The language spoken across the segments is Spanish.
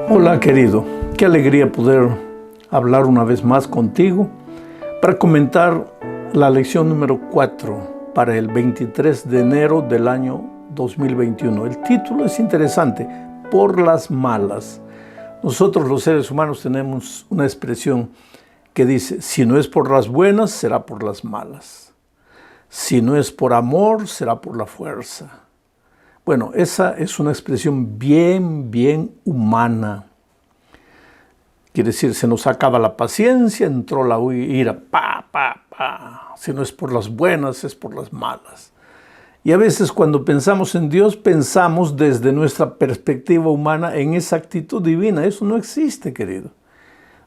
Hola querido, qué alegría poder hablar una vez más contigo para comentar la lección número 4 para el 23 de enero del año 2021. El título es interesante, por las malas. Nosotros los seres humanos tenemos una expresión que dice, si no es por las buenas, será por las malas. Si no es por amor, será por la fuerza. Bueno, esa es una expresión bien humana. Quiere decir, se nos acaba la paciencia, entró la ira, Si no es por las buenas, es por las malas. Y a veces cuando pensamos en Dios, pensamos desde nuestra perspectiva humana en esa actitud divina. Eso no existe, querido.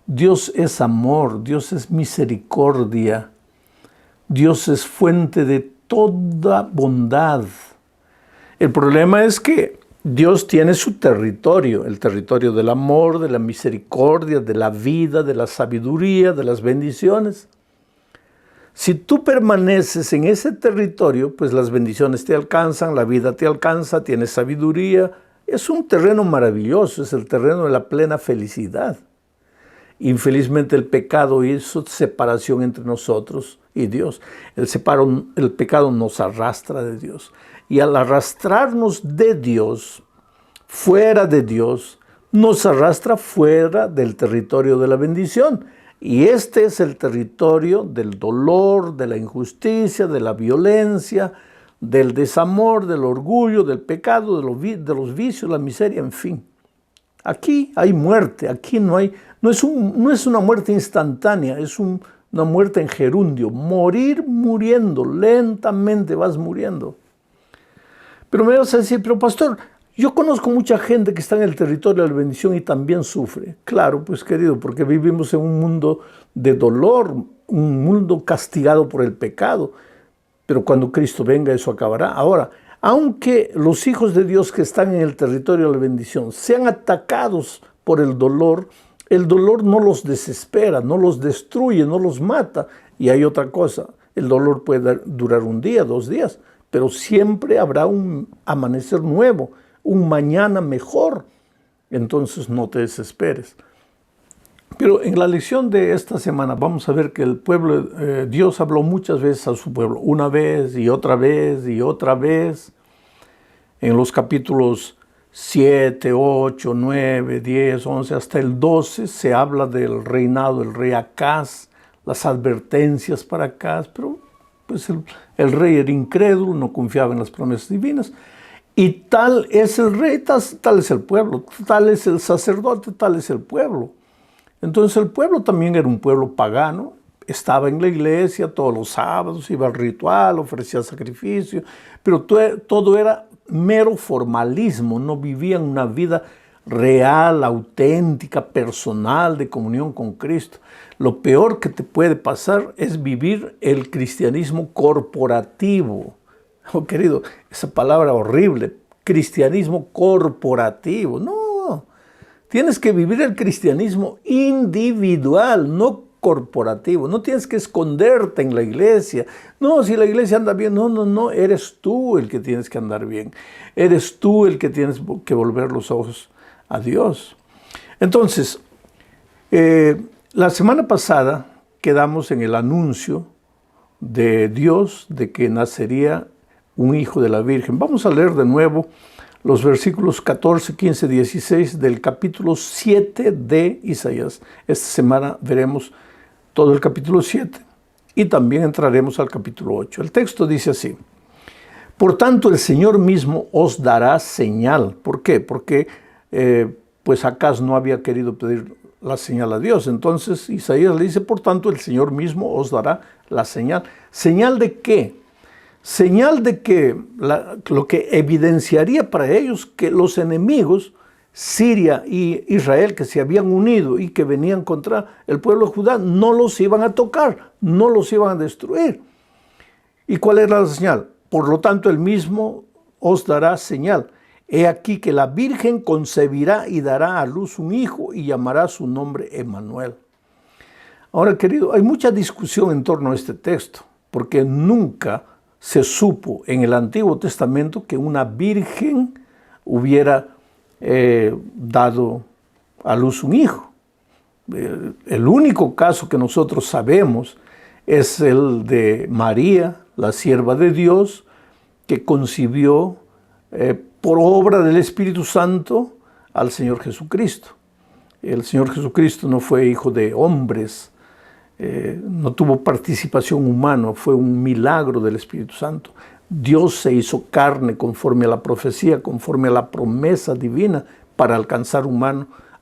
Dios es amor, Dios es misericordia. Dios es fuente de toda bondad. El problema es que Dios tiene su territorio, el territorio del amor, de la misericordia, de la vida, de la sabiduría, de las bendiciones. Si tú permaneces en ese territorio, pues las bendiciones te alcanzan, la vida te alcanza, tienes sabiduría. Es un terreno maravilloso, es el terreno de la plena felicidad. Infelizmente el pecado hizo separación entre nosotros y Dios. El pecado nos arrastra de Dios. Y al arrastrarnos de Dios, fuera de Dios, nos arrastra fuera del territorio de la bendición. Y este es el territorio del dolor, de la injusticia, de la violencia, del desamor, del orgullo, del pecado, de los vicios, la miseria, en fin. Aquí hay muerte, aquí no es una muerte instantánea, es una muerte en gerundio. Morir muriendo, lentamente vas muriendo. Pero me vas a decir, pero pastor, yo conozco mucha gente que está en el territorio de la bendición y también sufre. Claro, pues querido, porque vivimos en un mundo de dolor, un mundo castigado por el pecado. Pero cuando Cristo venga eso acabará. Ahora, aunque los hijos de Dios que están en el territorio de la bendición sean atacados por el dolor no los desespera, no los destruye, no los mata. Y hay otra cosa, el dolor puede durar un día, 2 días, pero siempre habrá un amanecer nuevo, un mañana mejor. Entonces no te desesperes. Pero en la lección de esta semana vamos a ver que el pueblo, Dios habló muchas veces a su pueblo, una vez y otra vez y otra vez. En los capítulos 7, 8, 9, 10, 11, hasta el 12 se habla del reinado del rey Acaz, las advertencias para Acaz, pero pues el rey era incrédulo, no confiaba en las promesas divinas. Y tal es el rey, tal es el pueblo, tal es el sacerdote, tal es el pueblo. Entonces el pueblo también era un pueblo pagano, estaba en la iglesia todos los sábados, iba al ritual, ofrecía sacrificio, pero todo era mero formalismo, no vivían una vida real, auténtica, personal, de comunión con Cristo. Lo peor que te puede pasar es vivir el cristianismo corporativo. Oh, querido, esa palabra horrible, cristianismo corporativo. No, tienes que vivir el cristianismo individual, no corporativo. No tienes que esconderte en la iglesia. No, si la iglesia anda bien, no, eres tú el que tienes que andar bien. Eres tú el que tienes que volver los ojos a Dios. Entonces, la semana pasada quedamos en el anuncio de Dios de que nacería un hijo de la Virgen. Vamos a leer de nuevo los versículos 14, 15, 16 del capítulo 7 de Isaías. Esta semana veremos todo el capítulo 7 y también entraremos al capítulo 8. El texto dice así: por tanto, el Señor mismo os dará señal. ¿Por qué? Porque pues Acaz no había querido pedir la señal a Dios. Entonces Isaías le dice, por tanto, el Señor mismo os dará la señal. ¿Señal de qué? Señal de que lo que evidenciaría para ellos que los enemigos, Siria y Israel, que se habían unido y que venían contra el pueblo de Judá, no los iban a tocar, no los iban a destruir. ¿Y cuál era la señal? Por lo tanto, él mismo os dará señal. He aquí que la Virgen concebirá y dará a luz un hijo y llamará su nombre Emmanuel. Ahora, querido, hay mucha discusión en torno a este texto, porque nunca se supo en el Antiguo Testamento que una virgen hubiera dado a luz un hijo. El único caso que nosotros sabemos es el de María, la sierva de Dios, que concibió por obra del Espíritu Santo al Señor Jesucristo. El Señor Jesucristo no fue hijo de hombres, no tuvo participación humana, fue un milagro del Espíritu Santo. Dios se hizo carne conforme a la profecía, conforme a la promesa divina para alcanzar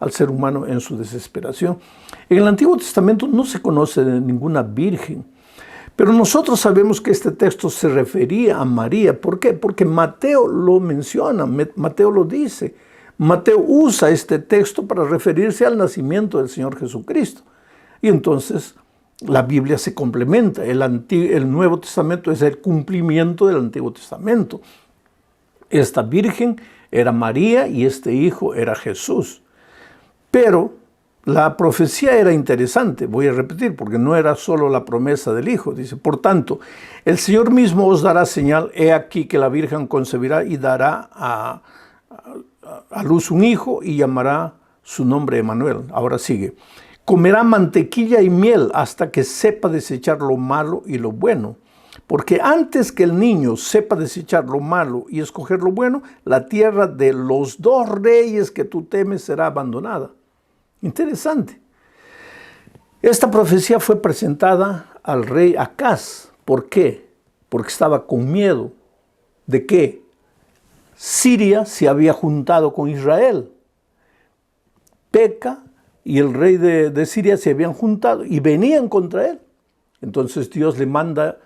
al ser humano en su desesperación. En el Antiguo Testamento no se conoce de ninguna virgen, pero nosotros sabemos que este texto se refería a María. ¿Por qué? Porque Mateo lo menciona, Mateo lo dice. Mateo usa este texto para referirse al nacimiento del Señor Jesucristo. Y entonces la Biblia se complementa. El Nuevo Testamento es el cumplimiento del Antiguo Testamento. Esta virgen era María y este hijo era Jesús. Pero la profecía era interesante, voy a repetir, porque no era solo la promesa del hijo. Dice, por tanto, el Señor mismo os dará señal, he aquí que la virgen concebirá y dará a luz un hijo y llamará su nombre Emmanuel. Ahora sigue. Comerá mantequilla y miel hasta que sepa desechar lo malo y lo bueno. Porque antes que el niño sepa desechar lo malo y escoger lo bueno, la tierra de los dos reyes que tú temes será abandonada. Interesante. Esta profecía fue presentada al rey Acaz. ¿Por qué? Porque estaba con miedo de que Siria se había juntado con Israel. Peca y el rey de Siria se habían juntado y venían contra él. Entonces Dios le manda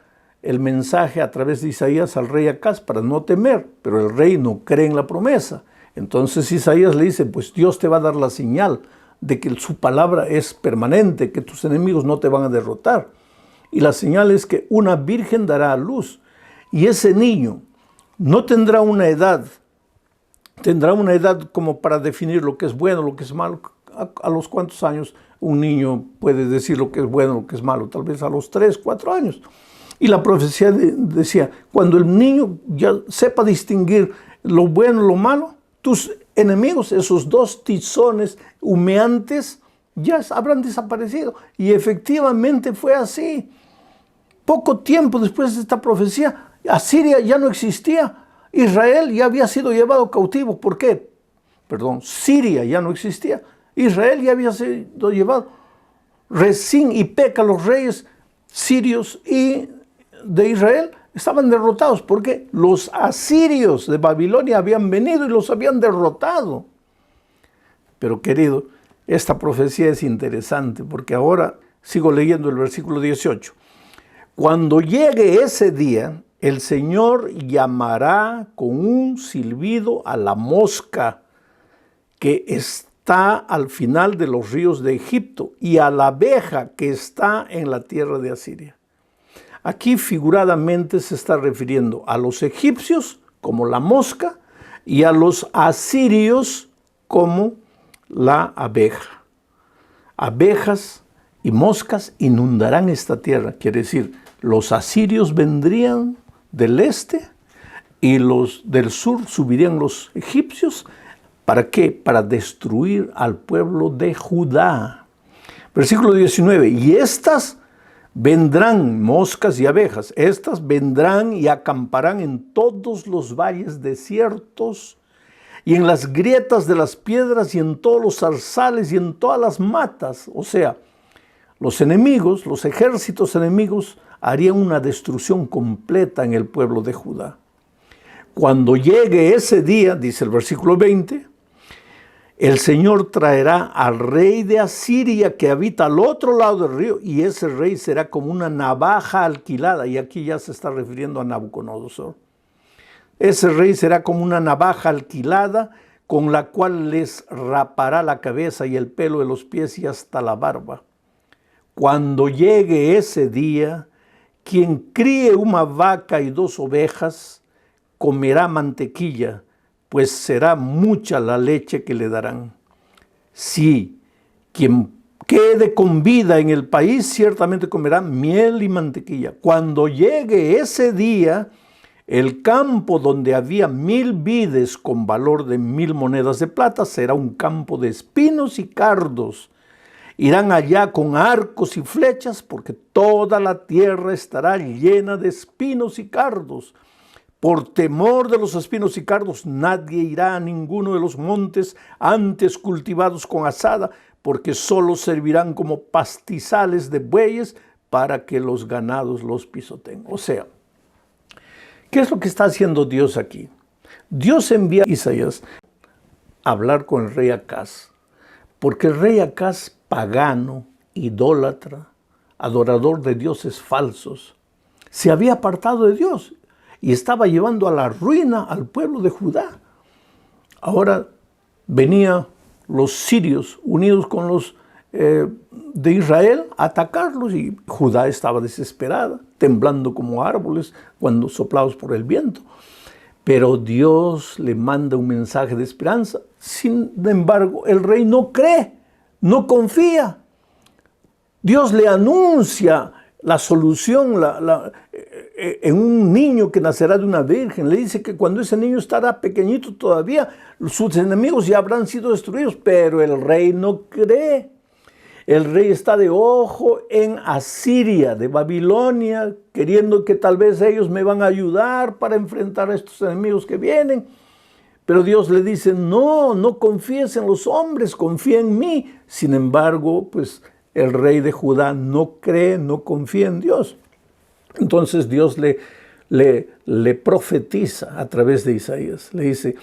el mensaje a través de Isaías al rey Acaz para no temer, pero el rey no cree en la promesa. Entonces Isaías le dice, pues Dios te va a dar la señal de que su palabra es permanente, que tus enemigos no te van a derrotar. Y la señal es que una virgen dará a luz. Y ese niño no tendrá una edad como para definir lo que es bueno, lo que es malo. ¿A los cuántos años un niño puede decir lo que es bueno, lo que es malo? Tal vez a los 3, 4 años. Y la profecía decía, cuando el niño ya sepa distinguir lo bueno y lo malo, tus enemigos, esos dos tizones humeantes, ya habrán desaparecido. Y efectivamente fue así. Poco tiempo después de esta profecía, Asiria ya no existía. Israel ya había sido llevado cautivo. ¿Por qué? Siria ya no existía. Israel ya había sido llevado. Rezín y Peca, los reyes sirios y de Israel, estaban derrotados porque los asirios de Babilonia habían venido y los habían derrotado. Pero querido, esta profecía es interesante porque ahora sigo leyendo el versículo 18. Cuando llegue ese día, el Señor llamará con un silbido a la mosca que está al final de los ríos de Egipto y a la abeja que está en la tierra de Asiria. Aquí figuradamente se está refiriendo a los egipcios como la mosca y a los asirios como la abeja. Abejas y moscas inundarán esta tierra. Quiere decir, los asirios vendrían del este y los del sur subirían los egipcios. ¿Para qué? Para destruir al pueblo de Judá. Versículo 19. Y estas vendrán, moscas y abejas, estas vendrán y acamparán en todos los valles desiertos y en las grietas de las piedras y en todos los zarzales y en todas las matas. O sea, los enemigos, los ejércitos enemigos harían una destrucción completa en el pueblo de Judá. Cuando llegue ese día, dice el versículo 20, el Señor traerá al rey de Asiria que habita al otro lado del río y ese rey será como una navaja alquilada. Y aquí ya se está refiriendo a Nabucodonosor. Ese rey será como una navaja alquilada con la cual les rapará la cabeza y el pelo de los pies y hasta la barba. Cuando llegue ese día, quien críe una vaca y 2 ovejas comerá mantequilla, pues será mucha la leche que le darán. Sí, quien quede con vida en el país ciertamente comerá miel y mantequilla. Cuando llegue ese día, El campo donde había 1000 vides con valor de 1000 monedas de plata será un campo de espinos y cardos. Irán allá con arcos y flechas, porque toda la tierra estará llena de espinos y cardos. Por temor de los espinos y cardos, nadie irá a ninguno de los montes antes cultivados con azada, porque solo servirán como pastizales de bueyes para que los ganados los pisoteen. O sea, ¿qué es lo que está haciendo Dios aquí? Dios envía a Isaías a hablar con el rey Acaz, porque el rey Acaz, pagano, idólatra, adorador de dioses falsos, se había apartado de Dios y estaba llevando a la ruina al pueblo de Judá. Ahora venían los sirios unidos con los de Israel a atacarlos, y Judá estaba desesperada, temblando como árboles cuando soplados por el viento. Pero Dios le manda un mensaje de esperanza. Sin embargo, el rey no cree, no confía. Dios le anuncia la solución en un niño que nacerá de una virgen. Le dice que cuando ese niño estará pequeñito todavía, sus enemigos ya habrán sido destruidos, pero el rey no cree. El rey está de ojo en Asiria, de Babilonia, queriendo que tal vez ellos me van a ayudar para enfrentar a estos enemigos que vienen. Pero Dios le dice, no, no confíes en los hombres, confía en mí. Sin embargo, pues el rey de Judá no cree, no confía en Dios. Entonces Dios le profetiza a través de Isaías. Le dice,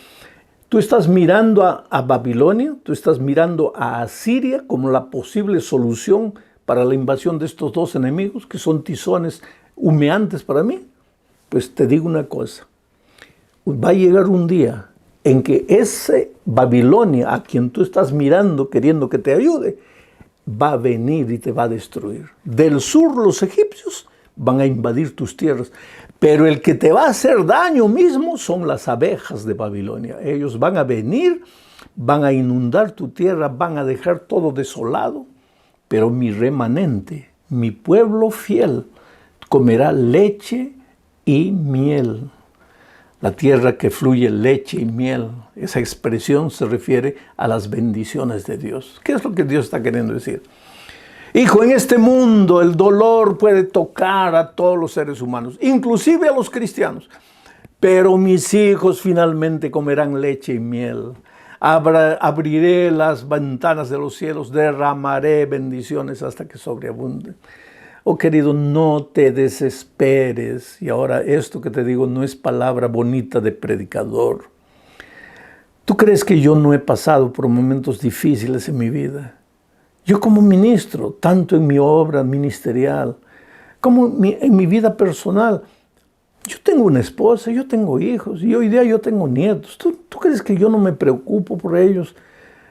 tú estás mirando a Babilonia, tú estás mirando a Asiria como la posible solución para la invasión de estos dos enemigos, que son tizones humeantes para mí. Pues te digo una cosa, va a llegar un día en que ese Babilonia a quien tú estás mirando, queriendo que te ayude, va a venir y te va a destruir. Del sur los egipcios van a invadir tus tierras, pero el que te va a hacer daño mismo son las abejas de Babilonia. Ellos van a venir, van a inundar tu tierra, van a dejar todo desolado, pero mi remanente, mi pueblo fiel, comerá leche y miel. La tierra que fluye leche y miel, esa expresión se refiere a las bendiciones de Dios. ¿Qué es lo que Dios está queriendo decir? Hijo, en este mundo el dolor puede tocar a todos los seres humanos, inclusive a los cristianos. Pero mis hijos finalmente comerán leche y miel. Abriré las ventanas de los cielos, derramaré bendiciones hasta que sobreabunden. Oh querido, no te desesperes. Y ahora esto que te digo no es palabra bonita de predicador. ¿Tú crees que yo no he pasado por momentos difíciles en mi vida? Yo como ministro, tanto en mi obra ministerial como en mi vida personal, yo tengo una esposa, yo tengo hijos y hoy día yo tengo nietos. ¿Tú crees que yo no me preocupo por ellos?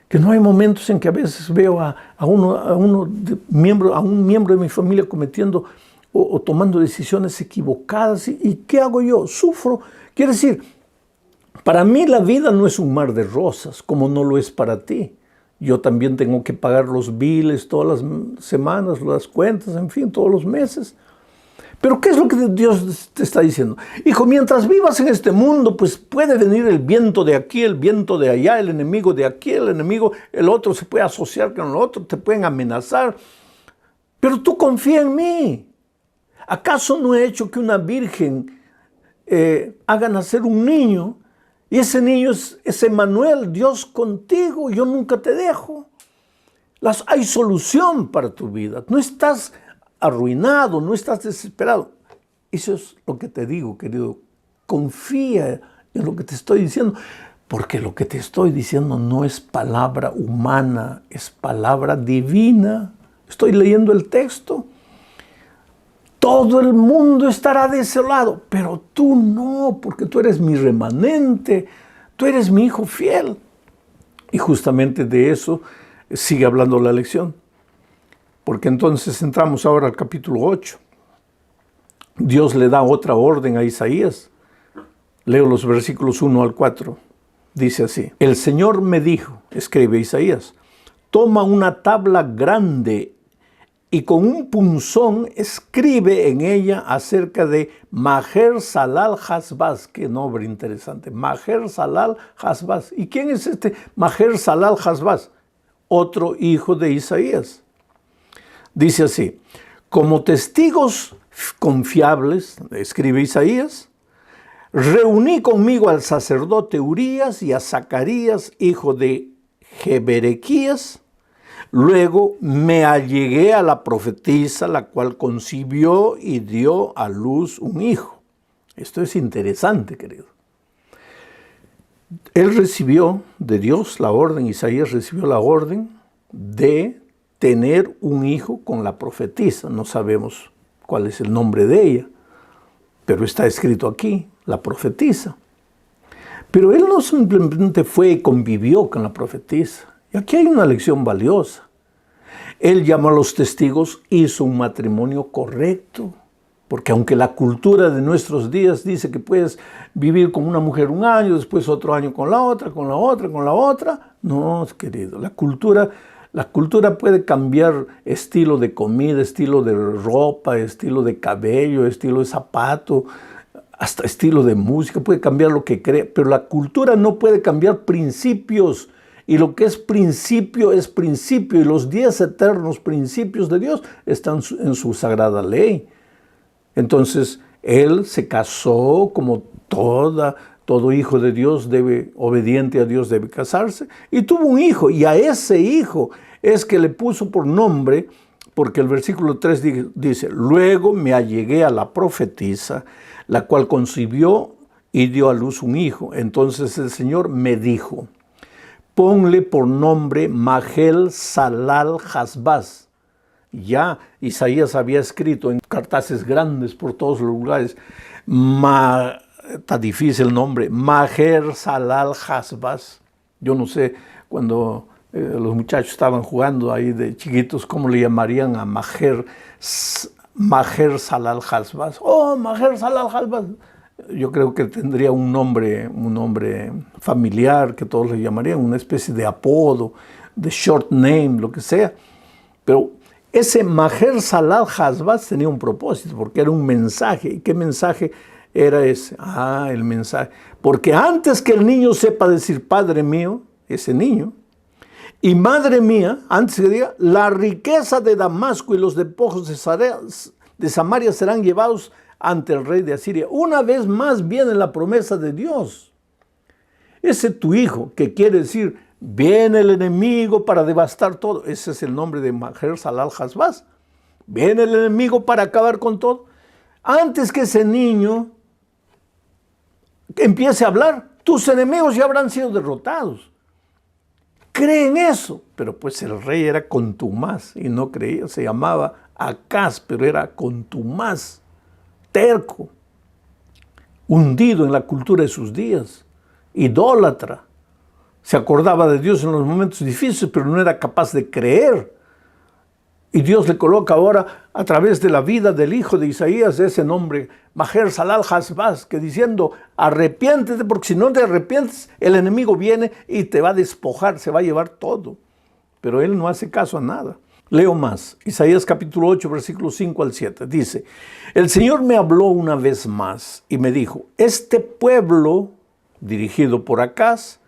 Que no hay momentos en que a veces veo a un miembro de mi familia cometiendo o tomando decisiones equivocadas. ¿Y qué hago yo? Sufro. Quiere decir, para mí la vida no es un mar de rosas, como no lo es para ti. Yo también tengo que pagar los biles todas las semanas, las cuentas, en fin, todos los meses. Pero ¿qué es lo que Dios te está diciendo? Hijo, mientras vivas en este mundo, pues puede venir el viento de aquí, el viento de allá, el enemigo de aquí, el enemigo, el otro se puede asociar con el otro, te pueden amenazar. Pero tú confía en mí. ¿Acaso no he hecho que una virgen haga nacer un niño? Y ese niño es Emmanuel, Dios contigo, yo nunca te dejo. Hay solución para tu vida. No estás arruinado, no estás desesperado. Eso es lo que te digo, querido. Confía en lo que te estoy diciendo, porque lo que te estoy diciendo no es palabra humana, es palabra divina. Estoy leyendo el texto. Todo el mundo estará desolado, pero tú no, porque tú eres mi remanente, tú eres mi hijo fiel. Y justamente de eso sigue hablando la lección. Porque entonces entramos ahora al capítulo 8. Dios le da otra orden a Isaías. Leo los versículos 1 al 4. Dice así: el Señor me dijo, escribe Isaías, toma una tabla grande y con un punzón escribe en ella acerca de Maher Salal Hasbaz. Qué nombre interesante, Maher Salal Hasbaz. ¿Y quién es este Maher Salal Hasbaz? Otro hijo de Isaías. Dice así: como testigos confiables, escribe Isaías, reuní conmigo al sacerdote Urías y a Zacarías, hijo de Jeberequías. Luego me allegué a la profetisa, la cual concibió y dio a luz un hijo. Esto es interesante, querido. Él recibió de Dios la orden, Isaías recibió la orden de tener un hijo con la profetisa. No sabemos cuál es el nombre de ella, pero está escrito aquí, la profetisa. Pero él no simplemente fue y convivió con la profetisa. Y aquí hay una lección valiosa. Él llamó a los testigos, hizo un matrimonio correcto. Porque aunque la cultura de nuestros días dice que puedes vivir con una mujer un año, después otro año con la otra, con la otra, con la otra. No, querido, la cultura puede cambiar estilo de comida, estilo de ropa, estilo de cabello, estilo de zapato, hasta estilo de música, puede cambiar lo que cree, pero la cultura no puede cambiar principios. Y lo que es principio, y los 10 eternos principios de Dios están en su sagrada ley. Entonces, él se casó como todo hijo de Dios obediente a Dios debe casarse, y tuvo un hijo, y a ese hijo es que le puso por nombre, porque el versículo 3 dice, luego me allegué a la profetisa, la cual concibió y dio a luz un hijo. Entonces el Señor me dijo, ponle por nombre Maher Salal Hasbaz. Ya Isaías había escrito en cartaces grandes por todos los lugares, está difícil el nombre, Maher Salal Hasbaz. Yo no sé, cuando los muchachos estaban jugando ahí de chiquitos, ¿cómo le llamarían a Maher Salal Hasbaz? Oh, Maher Salal Hasbaz. Yo creo que tendría un nombre familiar que todos le llamarían, una especie de apodo, de short name, lo que sea. Pero ese Maher Salal Hasbaz tenía un propósito, porque era un mensaje. ¿Y qué mensaje era ese? El mensaje. Porque antes que el niño sepa decir Padre mío, ese niño, y Madre mía, antes que diga, la riqueza de Damasco y los despojos de Samaria serán llevados ante el rey de Asiria. Una vez más viene la promesa de Dios. Ese tu hijo, que quiere decir, viene el enemigo para devastar todo. Ese es el nombre de Maher Salal Hasbaz. Viene el enemigo para acabar con todo. Antes que ese niño empiece a hablar, tus enemigos ya habrán sido derrotados. Cree en eso. Pero pues el rey era contumaz y no creía. Se llamaba Acaz, pero era contumaz, terco, hundido en la cultura de sus días, idólatra. Se acordaba de Dios en los momentos difíciles, pero no era capaz de creer. Y Dios le coloca ahora, a través de la vida del hijo de Isaías, ese nombre, Maher Salal Hasbaz, que diciendo, arrepiéntete, porque si no te arrepientes, el enemigo viene y te va a despojar, se va a llevar todo. Pero él no hace caso a nada. Leo más, Isaías capítulo 8, versículos 5 al 7, dice, el Señor me habló una vez más y me dijo, este pueblo, dirigido por Acaz,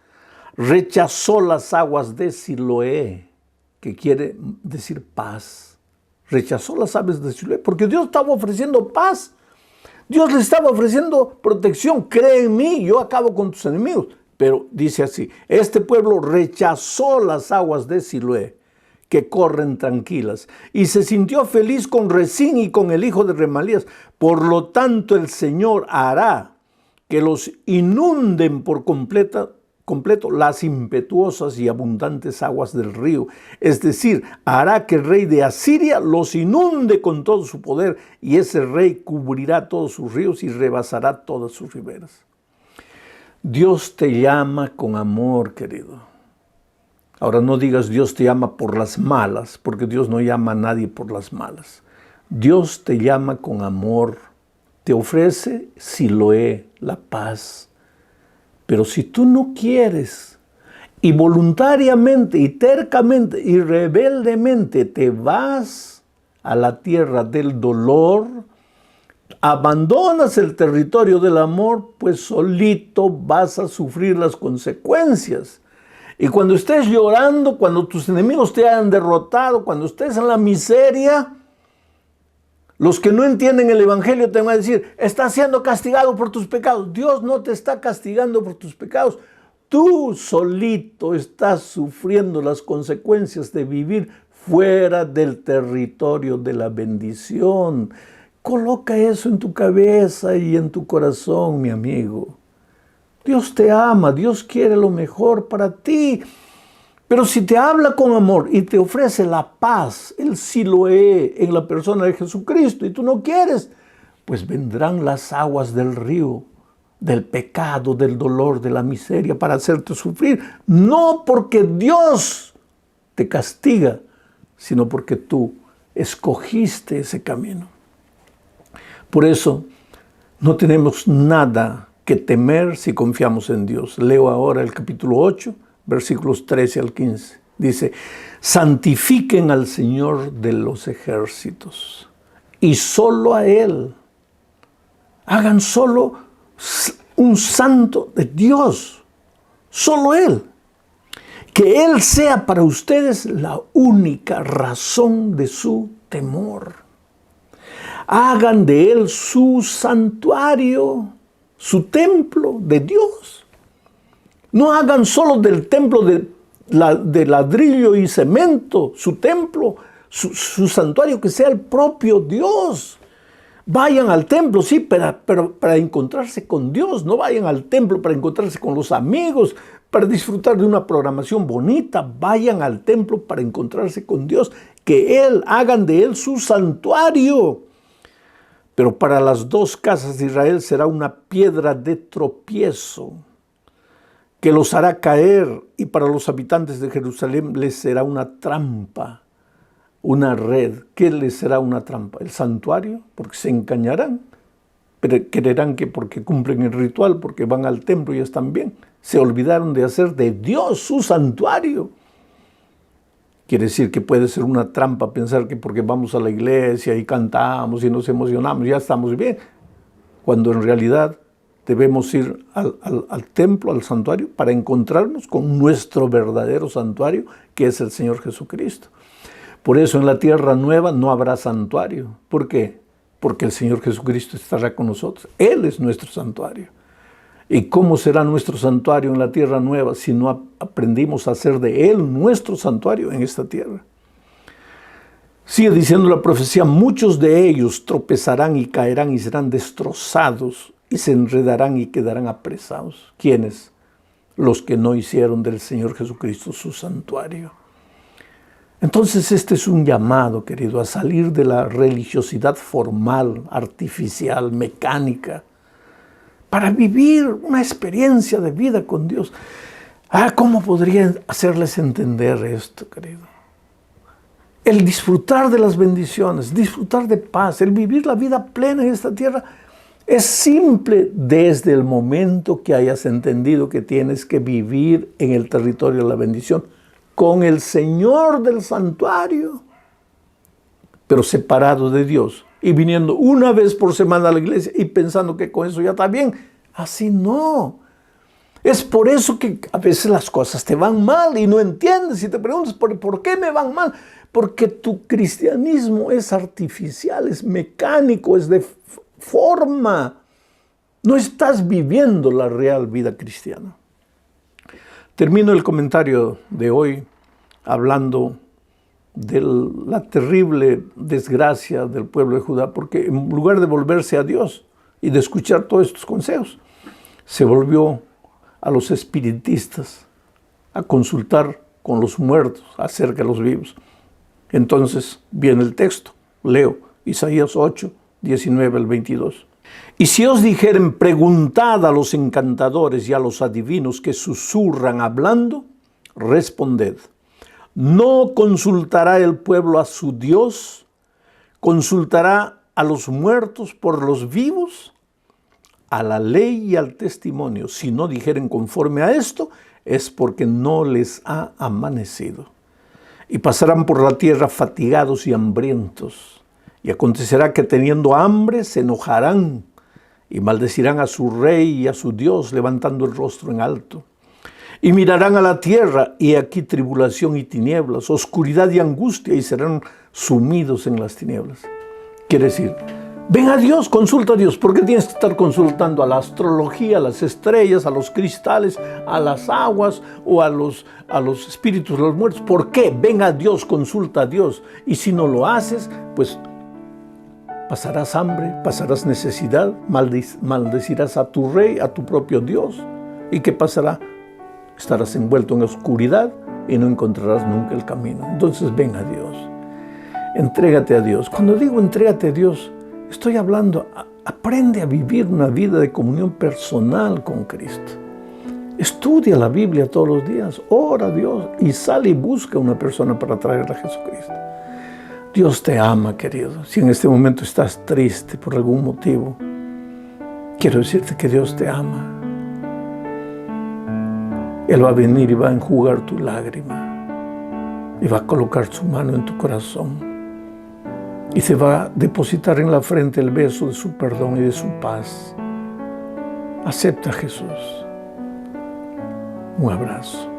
rechazó las aguas de Siloé, que quiere decir paz. Rechazó las aguas de Siloé, porque Dios estaba ofreciendo paz. Dios le estaba ofreciendo protección. Cree en mí, yo acabo con tus enemigos. Pero dice así, este pueblo rechazó las aguas de Siloé, que corren tranquilas, y se sintió feliz con Rezín y con el hijo de Remalías. Por lo tanto, el Señor hará que los inunden por completo las impetuosas y abundantes aguas del río. Es decir, hará que el rey de Asiria los inunde con todo su poder, y ese rey cubrirá todos sus ríos y rebasará todas sus riberas. Dios te llama con amor, querido. Ahora no digas Dios te llama por las malas, porque Dios no llama a nadie por las malas. Dios te llama con amor, te ofrece Siloé, la paz. Pero si tú no quieres, y voluntariamente, y tercamente, y rebeldemente te vas a la tierra del dolor, abandonas el territorio del amor, pues solito vas a sufrir las consecuencias. Y cuando estés llorando, cuando tus enemigos te hayan derrotado, cuando estés en la miseria, los que no entienden el evangelio te van a decir, estás siendo castigado por tus pecados. Dios no te está castigando por tus pecados. Tú solito estás sufriendo las consecuencias de vivir fuera del territorio de la bendición. Coloca eso en tu cabeza y en tu corazón, mi amigo. Dios te ama, Dios quiere lo mejor para ti. Pero si te habla con amor y te ofrece la paz, el Siloé en la persona de Jesucristo, y tú no quieres, pues vendrán las aguas del río, del pecado, del dolor, de la miseria, para hacerte sufrir. No porque Dios te castiga, sino porque tú escogiste ese camino. Por eso no tenemos nada que temer si confiamos en Dios. Leo ahora el capítulo 8, versículos 13 al 15. Dice, santifiquen al Señor de los ejércitos y solo a Él. Hagan solo un santo de Dios, solo Él. Que Él sea para ustedes la única razón de su temor. Hagan de Él su santuario, su templo de Dios. No hagan solo del templo de ladrillo y cemento, su templo, su santuario, que sea el propio Dios. Vayan al templo, sí, pero para encontrarse con Dios. No vayan al templo para encontrarse con los amigos, para disfrutar de una programación bonita. Vayan al templo para encontrarse con Dios. Que hagan de Él su santuario. Pero para las dos casas de Israel será una piedra de tropiezo que los hará caer, y para los habitantes de Jerusalén les será una trampa, una red. ¿Qué les será una trampa? El santuario, porque se engañarán, pero creerán que porque cumplen el ritual, porque van al templo y están bien. Se olvidaron de hacer de Dios su santuario. Quiere decir que puede ser una trampa pensar que porque vamos a la iglesia y cantamos y nos emocionamos, ya estamos bien. Cuando en realidad debemos ir al templo, al santuario, para encontrarnos con nuestro verdadero santuario, que es el Señor Jesucristo. Por eso en la tierra nueva no habrá santuario. ¿Por qué? Porque el Señor Jesucristo estará con nosotros. Él es nuestro santuario. ¿Y cómo será nuestro santuario en la tierra nueva si no aprendimos a hacer de Él nuestro santuario en esta tierra? Sigue diciendo la profecía, muchos de ellos tropezarán y caerán y serán destrozados y se enredarán y quedarán apresados. ¿Quiénes? Los que no hicieron del Señor Jesucristo su santuario. Entonces este es un llamado, querido, a salir de la religiosidad formal, artificial, mecánica, para vivir una experiencia de vida con Dios. ¿Cómo podría hacerles entender esto, querido? El disfrutar de las bendiciones, disfrutar de paz, el vivir la vida plena en esta tierra, es simple desde el momento que hayas entendido que tienes que vivir en el territorio de la bendición con el Señor del santuario, pero separado de Dios y viniendo una vez por semana a la iglesia y pensando que con eso ya está bien. Así no. Es por eso que a veces las cosas te van mal y no entiendes y te preguntas, ¿por qué me van mal? Porque tu cristianismo es artificial, es mecánico, es de forma. No estás viviendo la real vida cristiana. Termino el comentario de hoy hablando de la terrible desgracia del pueblo de Judá, porque en lugar de volverse a Dios y de escuchar todos estos consejos, se volvió a los espiritistas, a consultar con los muertos acerca de los vivos. Entonces viene el texto, leo Isaías 8, 19 al 22. Y si os dijeren, preguntad a los encantadores y a los adivinos que susurran hablando, responded, ¿no consultará el pueblo a su Dios? ¿Consultará a los muertos por los vivos? A la ley y al testimonio, si no dijeren conforme a esto, es porque no les ha amanecido. y pasarán por la tierra fatigados y hambrientos. Y acontecerá que teniendo hambre se enojarán y maldecirán a su rey y a su Dios, levantando el rostro en alto. Y mirarán a la tierra, y aquí tribulación y tinieblas, oscuridad y angustia, y serán sumidos en las tinieblas. Quiere decir, ven a Dios, consulta a Dios. ¿Por qué tienes que estar consultando a la astrología, a las estrellas, a los cristales, a las aguas o a los espíritus de los muertos? ¿Por qué? Ven a Dios, consulta a Dios. Y si no lo haces, pues pasarás hambre, pasarás necesidad, maldecirás a tu rey, a tu propio Dios. ¿Y qué pasará? Estarás envuelto en oscuridad y no encontrarás nunca el camino. Entonces ven a Dios. Entrégate a Dios. Cuando digo entrégate a Dios, estoy hablando, aprende a vivir una vida de comunión personal con Cristo. Estudia la Biblia todos los días, ora a Dios y sale y busca una persona para traerla a Jesucristo. Dios te ama, querido. Si en este momento estás triste por algún motivo, quiero decirte que Dios te ama. Él va a venir y va a enjugar tu lágrima y va a colocar su mano en tu corazón y se va a depositar en la frente el beso de su perdón y de su paz. Acepta a Jesús. Un abrazo.